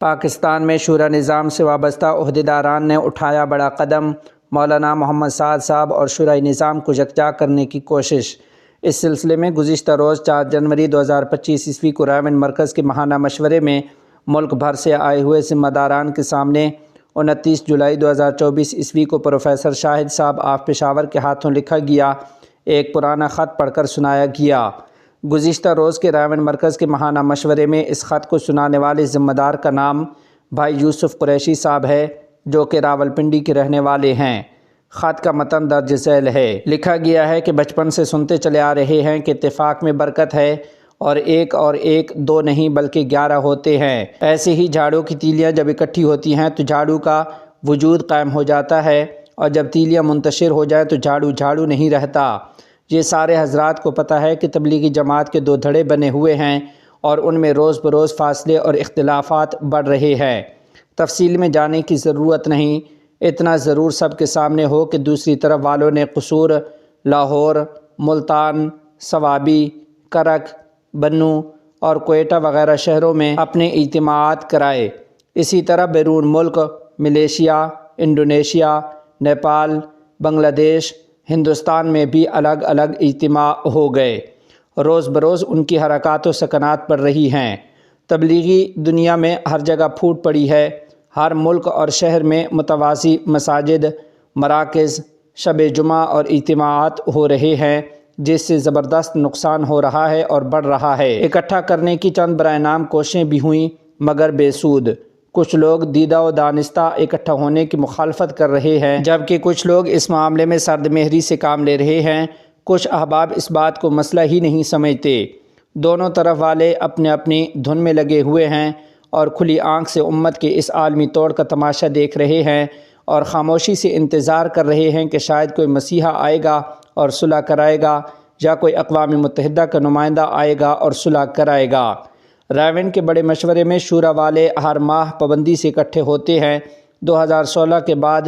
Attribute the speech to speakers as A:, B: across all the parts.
A: پاکستان میں شورا نظام سے وابستہ عہدیداران نے اٹھایا بڑا قدم، مولانا محمد سعد صاحب اور شورائے نظام کو یکجا کرنے کی کوشش۔ اس سلسلے میں گزشتہ روز 4 جنوری 2025 کو رائیونڈ مرکز کے ماہانہ مشورے میں ملک بھر سے آئے ہوئے ذمہ داران کے سامنے 29 جولائی 2024 کو پروفیسر شاہد صاحب آف پشاور کے ہاتھوں لکھا گیا ایک پرانا خط پڑھ کر سنایا گیا۔ گزشتہ روز کے رائیونڈ مرکز کے ماہانہ مشورے میں اس خط کو سنانے والے ذمہ دار کا نام بھائی یوسف قریشی صاحب ہے، جو کہ راولپنڈی کے رہنے والے ہیں۔ خط کا متن درج ذیل ہے۔ لکھا گیا ہے کہ بچپن سے سنتے چلے آ رہے ہیں کہ اتفاق میں برکت ہے، اور ایک دو نہیں بلکہ 11 ہوتے ہیں۔ ایسے ہی جھاڑو کی تیلیاں جب اکٹھی ہوتی ہیں تو جھاڑو کا وجود قائم ہو جاتا ہے، اور جب تیلیاں منتشر ہو جائیں تو جھاڑو نہیں رہتا۔ یہ سارے حضرات کو پتہ ہے کہ تبلیغی جماعت کے 2 دھڑے بنے ہوئے ہیں، اور ان میں روز بروز فاصلے اور اختلافات بڑھ رہے ہیں۔ تفصیل میں جانے کی ضرورت نہیں، اتنا ضرور سب کے سامنے ہو کہ دوسری طرف والوں نے قصور، لاہور، ملتان، سوابی، کرک، بنو اور کوئٹہ وغیرہ شہروں میں اپنے اجتماعات کرائے۔ اسی طرح بیرون ملک ملیشیا، انڈونیشیا، نیپال، بنگلہ دیش، ہندوستان میں بھی الگ الگ اجتماع ہو گئے۔ روز بروز ان کی حرکات و سکنات بڑھ رہی ہیں۔ تبلیغی دنیا میں ہر جگہ پھوٹ پڑی ہے۔ ہر ملک اور شہر میں متوازی مساجد، مراکز، شب جمعہ اور اجتماعات ہو رہے ہیں، جس سے زبردست نقصان ہو رہا ہے اور بڑھ رہا ہے۔ اکٹھا کرنے کی چند برائے نام کوششیں بھی ہوئیں، مگر بے سود۔ کچھ لوگ دیدہ و دانستہ اکٹھا ہونے کی مخالفت کر رہے ہیں، جبکہ کچھ لوگ اس معاملے میں سرد مہری سے کام لے رہے ہیں۔ کچھ احباب اس بات کو مسئلہ ہی نہیں سمجھتے۔ دونوں طرف والے اپنی اپنی دھن میں لگے ہوئے ہیں، اور کھلی آنکھ سے امت کے اس عالمی توڑ کا تماشا دیکھ رہے ہیں، اور خاموشی سے انتظار کر رہے ہیں کہ شاید کوئی مسیحا آئے گا اور صلح کرائے گا، یا کوئی اقوام متحدہ کا نمائندہ آئے گا اور صلح کرائے گا۔ رائیونڈ کے بڑے مشورے میں شورا والے ہر ماہ پابندی سے اکٹھے ہوتے ہیں۔ 2016 کے بعد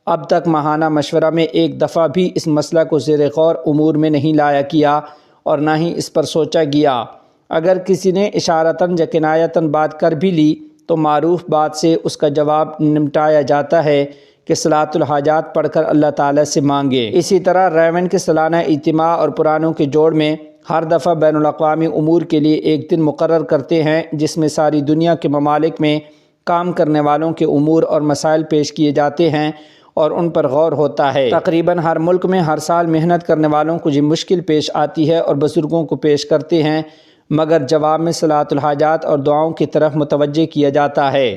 A: اب تک ماہانہ مشورہ میں ایک دفعہ بھی اس مسئلہ کو زیر غور امور میں نہیں لایا گیا، اور نہ ہی اس پر سوچا گیا۔ اگر کسی نے اشارتاً یا کنایتاً بات کر بھی لی تو معروف بات سے اس کا جواب نمٹایا جاتا ہے کہ صلاۃ الحاجات پڑھ کر اللہ تعالیٰ سے مانگے۔ اسی طرح رائیونڈ کے سالانہ اجتماع اور پرانوں کے جوڑ میں ہر دفعہ بین الاقوامی امور کے لیے ایک دن مقرر کرتے ہیں، جس میں ساری دنیا کے ممالک میں کام کرنے والوں کے امور اور مسائل پیش کیے جاتے ہیں اور ان پر غور ہوتا ہے۔ تقریباً ہر ملک میں ہر سال محنت کرنے والوں کو یہ مشکل پیش آتی ہے اور بزرگوں کو پیش کرتے ہیں، مگر جواب میں صلاۃ الحاجات اور دعاؤں کی طرف متوجہ کیا جاتا ہے۔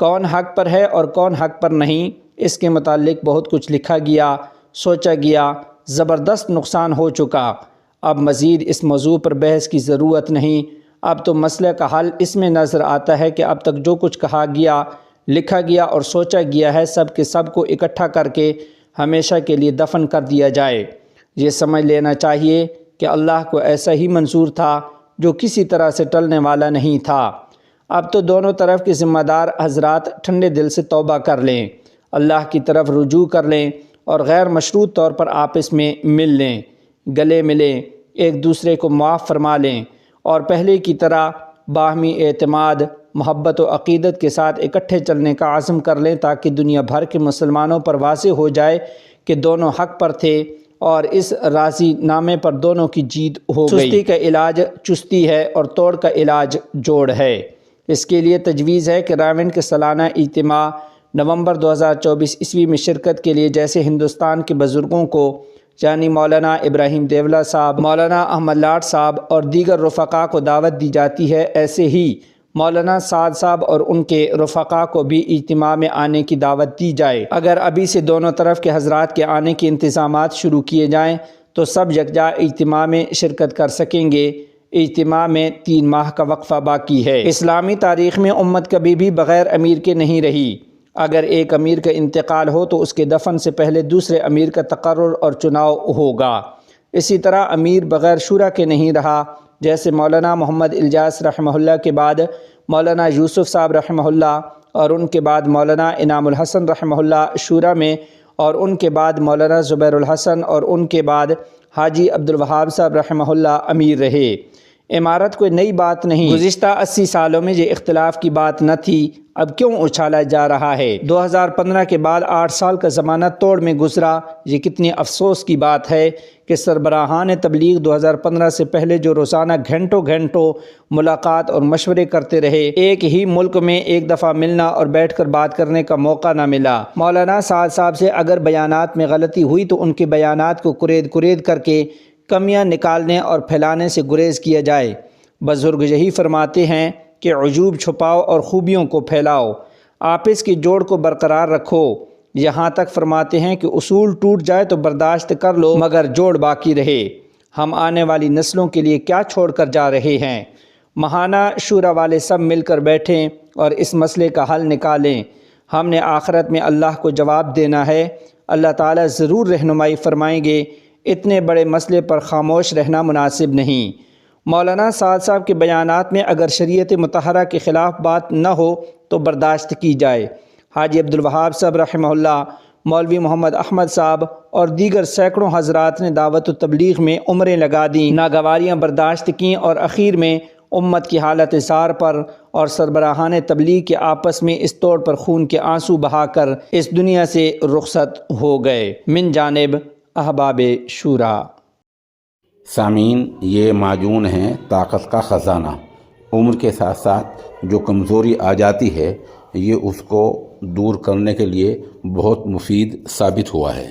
A: کون حق پر ہے اور کون حق پر نہیں، اس کے متعلق بہت کچھ لکھا گیا، سوچا گیا، زبردست نقصان ہو چکا۔ اب مزید اس موضوع پر بحث کی ضرورت نہیں۔ اب تو مسئلے کا حل اس میں نظر آتا ہے کہ اب تک جو کچھ کہا گیا، لکھا گیا اور سوچا گیا ہے، سب کے سب کو اکٹھا کر کے ہمیشہ کے لیے دفن کر دیا جائے۔ یہ سمجھ لینا چاہیے کہ اللہ کو ایسا ہی منظور تھا جو کسی طرح سے ٹلنے والا نہیں تھا۔ اب تو دونوں طرف کے ذمہ دار حضرات ٹھنڈے دل سے توبہ کر لیں، اللہ کی طرف رجوع کر لیں، اور غیر مشروط طور پر آپس میں مل لیں، گلے ملیں، ایک دوسرے کو معاف فرما لیں، اور پہلے کی طرح باہمی اعتماد، محبت و عقیدت کے ساتھ اکٹھے چلنے کا عزم کر لیں، تاکہ دنیا بھر کے مسلمانوں پر واضح ہو جائے کہ دونوں حق پر تھے، اور اس راضی نامے پر دونوں کی جیت ہو گئی۔ چستی کا علاج چستی ہے اور توڑ کا علاج جوڑ ہے۔ اس کے لیے تجویز ہے کہ رائیونڈ کے سالانہ اجتماع نومبر 2024 میں شرکت کے لیے جیسے ہندوستان کے بزرگوں کو، یعنی مولانا ابراہیم دیولہ صاحب، مولانا احمد لاٹ صاحب اور دیگر رفقاء کو دعوت دی جاتی ہے، ایسے ہی مولانا سعد صاحب اور ان کے رفقاء کو بھی اجتماع میں آنے کی دعوت دی جائے۔ اگر ابھی سے دونوں طرف کے حضرات کے آنے کے انتظامات شروع کیے جائیں تو سب یکجا اجتماع میں شرکت کر سکیں گے۔ اجتماع میں 3 ماہ کا وقفہ باقی ہے۔ اسلامی تاریخ میں امت کبھی بھی بغیر امیر کے نہیں رہی۔ اگر ایک امیر کا انتقال ہو تو اس کے دفن سے پہلے دوسرے امیر کا تقرر اور چناؤ ہوگا۔ اسی طرح امیر بغیر شورا کے نہیں رہا، جیسے مولانا محمد الیاس رحمہ اللہ کے بعد مولانا یوسف صاحب رحمہ اللہ، اور ان کے بعد مولانا انعام الحسن رحمہ اللہ شورا میں، اور ان کے بعد مولانا زبیر الحسن، اور ان کے بعد حاجی عبدالوہاب صاحب رحمہ اللہ امیر رہے۔ عمارت کوئی نئی بات نہیں، گزشتہ 80 سالوں میں یہ اختلاف کی بات نہ تھی، اب کیوں اچھالا جا رہا ہے؟ 2015 کے بعد 8 سال کا زمانہ توڑ میں گزرا۔ یہ کتنی افسوس کی بات ہے کہ سربراہان تبلیغ 2015 سے پہلے جو روزانہ گھنٹوں ملاقات اور مشورے کرتے رہے، ایک ہی ملک میں ایک دفعہ ملنا اور بیٹھ کر بات کرنے کا موقع نہ ملا۔ مولانا سعد صاحب سے اگر بیانات میں غلطی ہوئی تو ان کے بیانات کو کرید کر کے کمیاں نکالنے اور پھیلانے سے گریز کیا جائے۔ بزرگ یہی فرماتے ہیں کہ عجوب چھپاؤ اور خوبیوں کو پھیلاؤ، آپس کی جوڑ کو برقرار رکھو۔ یہاں تک فرماتے ہیں کہ اصول ٹوٹ جائے تو برداشت کر لو مگر جوڑ باقی رہے۔ ہم آنے والی نسلوں کے لیے کیا چھوڑ کر جا رہے ہیں؟ ماہانہ شورا والے سب مل کر بیٹھیں اور اس مسئلے کا حل نکالیں۔ ہم نے آخرت میں اللہ کو جواب دینا ہے، اللہ تعالیٰ ضرور رہنمائی فرمائیں گے۔ اتنے بڑے مسئلے پر خاموش رہنا مناسب نہیں۔ مولانا سعد صاحب کے بیانات میں اگر شریعت مطہرہ کے خلاف بات نہ ہو تو برداشت کی جائے۔ حاجی عبدالوہاب صاحب رحمہ اللہ، مولوی محمد احمد صاحب اور دیگر سینکڑوں حضرات نے دعوت و تبلیغ میں عمریں لگا دیں، ناگواریاں برداشت کیں اور اخیر میں امت کی حالت زار پر اور سربراہان تبلیغ کے آپس میں اس طور پر خون کے آنسو بہا کر اس دنیا سے رخصت ہو گئے۔ من جانب احباب شورا۔
B: سامعین، یہ معجون ہے طاقت کا خزانہ۔ عمر کے ساتھ ساتھ جو کمزوری آ جاتی ہے، یہ اس کو دور کرنے کے لیے بہت مفید ثابت ہوا ہے۔